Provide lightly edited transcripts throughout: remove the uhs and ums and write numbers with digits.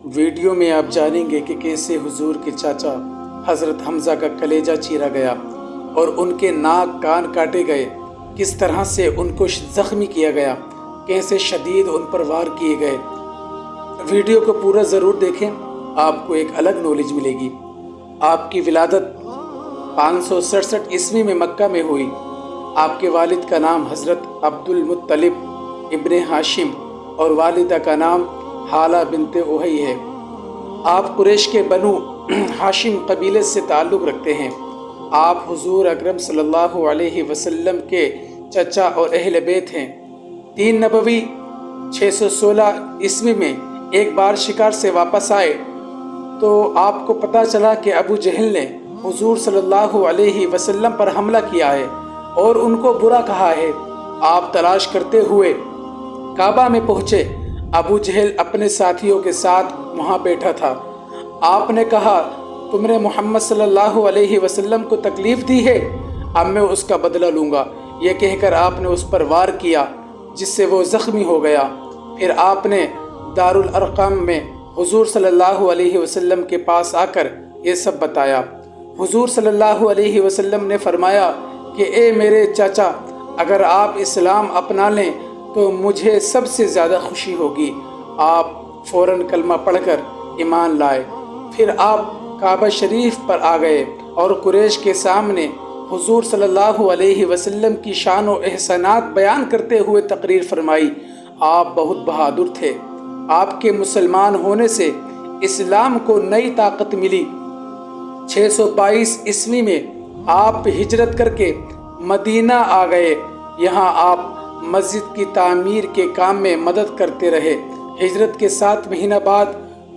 Video میں آپ جانیں گے کہ کیسے حضور کے چاچا حضرت حمزہ کا کلیجہ چیرا گیا اور ان کے ناک کان کاٹے گئے، کس طرح سے ان کو زخمی کیا گیا، کیسے شدید ان پر وار کیے گئے۔ ویڈیو کو پورا ضرور دیکھیں، آپ کو ایک الگ نالج ملے گی۔ آپ کی ولادت 567 عیسوی میں مکہ میں ہوئی۔ آپ کے والد کا نام حضرت عبد المطلب ابن ہاشم اور والدہ کا نام حالہ بنت اوہی ہے۔ آپ قریش کے بنو ہاشم قبیلے سے تعلق رکھتے ہیں۔ آپ حضور اکرم صلی اللہ علیہ وسلم کے چچا اور اہل بیت ہیں۔ 3 نبوی 616 عیسوی میں ایک بار شکار سے واپس آئے تو آپ کو پتہ چلا کہ ابو جہل نے حضور صلی اللہ علیہ وسلم پر حملہ کیا ہے اور ان کو برا کہا ہے۔ آپ تلاش کرتے ہوئے کعبہ میں پہنچے۔ ابو جہل اپنے ساتھیوں کے ساتھ وہاں بیٹھا تھا۔ آپ نے کہا، تم نے محمد صلی اللہ علیہ وسلم کو تکلیف دی ہے، اب میں اس کا بدلہ لوں گا۔ یہ کہہ کر آپ نے اس پر وار کیا جس سے وہ زخمی ہو گیا۔ پھر آپ نے دارالارقم میں حضور صلی اللہ علیہ وسلم کے پاس آ کر یہ سب بتایا۔ حضور صلی اللہ علیہ وسلم نے فرمایا کہ اے میرے چاچا، اگر آپ اسلام اپنا لیں تو مجھے سب سے زیادہ خوشی ہوگی۔ آپ فوراً کلمہ پڑھ کر ایمان لائے۔ پھر آپ کعبہ شریف پر آ گئے اور قریش کے سامنے حضور صلی اللہ علیہ وسلم کی شان و احسانات بیان کرتے ہوئے تقریر فرمائی۔ آپ بہت بہادر تھے۔ آپ کے مسلمان ہونے سے اسلام کو نئی طاقت ملی۔ 622 عیسوی میں آپ ہجرت کر کے مدینہ آ گئے۔ یہاں آپ مسجد کی تعمیر کے کام میں مدد کرتے رہے۔ ہجرت کے 7 مہینہ بعد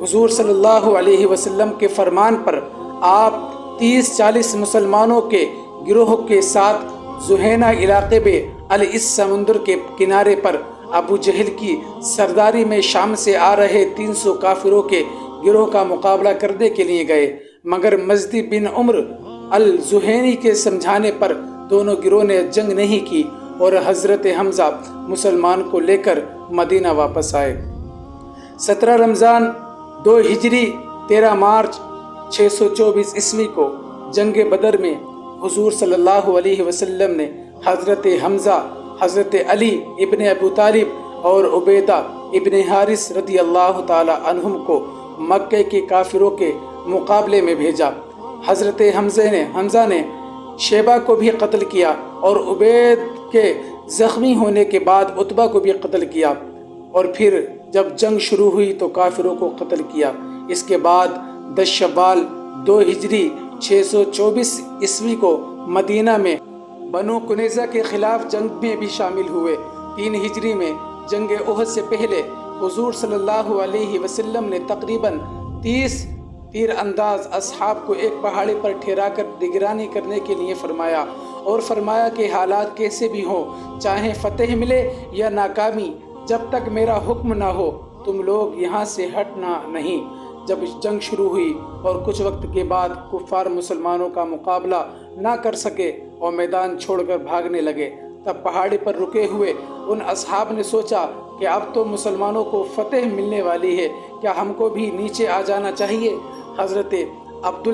حضور صلی اللہ علیہ وسلم کے فرمان پر آپ 30-40 مسلمانوں کے گروہ کے ساتھ جہینہ علاقے میں العز سمندر کے کنارے پر ابو جہل کی سرداری میں شام سے آ رہے 300 کافروں کے گروہ کا مقابلہ کرنے کے لیے گئے، مگر مزدی بن عمر الجہینی کے سمجھانے پر دونوں گروہ نے جنگ نہیں کی اور حضرت حمزہ مسلمان کو لے کر مدینہ واپس آئے۔ 17 رمضان 2 ہجری 13 مارچ 624 عیسوی کو جنگ بدر میں حضور صلی اللہ علیہ وسلم نے حضرت حمزہ، حضرت علی ابن ابو طالب اور عبیدہ ابن حارث رضی اللہ تعالی عنہم کو مکہ کے کافروں کے مقابلے میں بھیجا۔ حضرت حمزہ نے شیبہ کو بھی قتل کیا اور عبید کے زخمی ہونے کے بعد عتبہ کو بھی قتل کیا، اور پھر جب جنگ شروع ہوئی تو کافروں کو قتل کیا۔ اس کے بعد 10 شوال 2 ہجری 624 عیسوی کو مدینہ میں بنو کنیزہ کے خلاف جنگ میں بھی شامل ہوئے۔ 3 ہجری میں جنگ احد سے پہلے حضور صلی اللہ علیہ وسلم نے تقریباً 30 تیر انداز اصحاب کو ایک پہاڑی پر ٹھہرا کر نگرانی کرنے کے لیے فرمایا، اور فرمایا کہ حالات کیسے بھی ہوں، چاہے فتح ملے یا ناکامی، جب تک میرا حکم نہ ہو تم لوگ یہاں سے ہٹنا نہیں۔ جب جنگ شروع ہوئی اور کچھ وقت کے بعد کفار مسلمانوں کا مقابلہ نہ کر سکے اور میدان چھوڑ کر بھاگنے لگے، تب پہاڑی پر رکے ہوئے ان اصحاب نے سوچا کہ اب تو مسلمانوں کو فتح ملنے والی ہے، کیا ہم کو بھی نیچے آ جانا چاہیے؟ حضرت عبد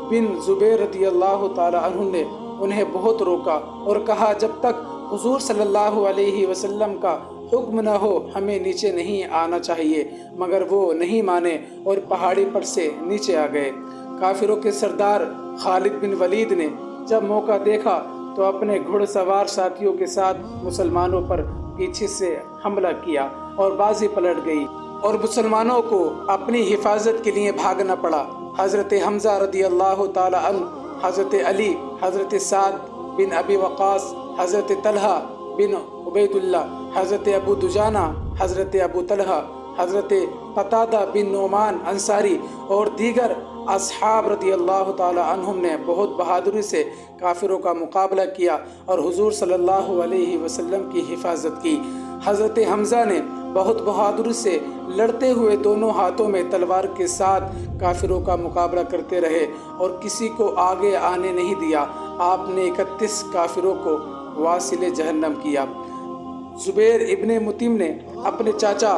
بن زبیر رضی اللہ تعالی عنہ نے انہیں بہت روکا اور کہا، جب تک حضور صلی اللہ علیہ وسلم کا حکم نہ ہو ہمیں نیچے نہیں آنا چاہیے، مگر وہ نہیں مانے اور پہاڑی پر سے نیچے آ گئے۔ کافروں کے سردار خالد بن ولید نے جب موقع دیکھا تو اپنے گھڑ سوار ساتھیوں کے ساتھ مسلمانوں پر پیچھے سے حملہ کیا اور بازی پلٹ گئی اور مسلمانوں کو اپنی حفاظت کے لیے بھاگنا پڑا۔ حضرت حمزہ رضی اللہ تعالی عنہ، حضرت علی، حضرت سعد بن ابی وقاص، حضرت طلحہ بن عبید اللہ، حضرت ابو دجانہ، حضرت ابو طلحہ، حضرت قتادہ بن نعمان انصاری اور دیگر اصحاب رضی اللہ تعالی عنہم نے بہت بہادری سے کافروں کا مقابلہ کیا اور حضور صلی اللہ علیہ وسلم کی حفاظت کی۔ حضرت حمزہ نے بہت بہادری سے لڑتے ہوئے دونوں ہاتھوں میں تلوار کے ساتھ کافروں کا مقابلہ کرتے رہے اور کسی کو آگے آنے نہیں دیا۔ آپ نے 31 کافروں کو واصل جہنم کیا۔ زبیر ابن مطعم نے اپنے چاچا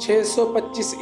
625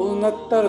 69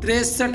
63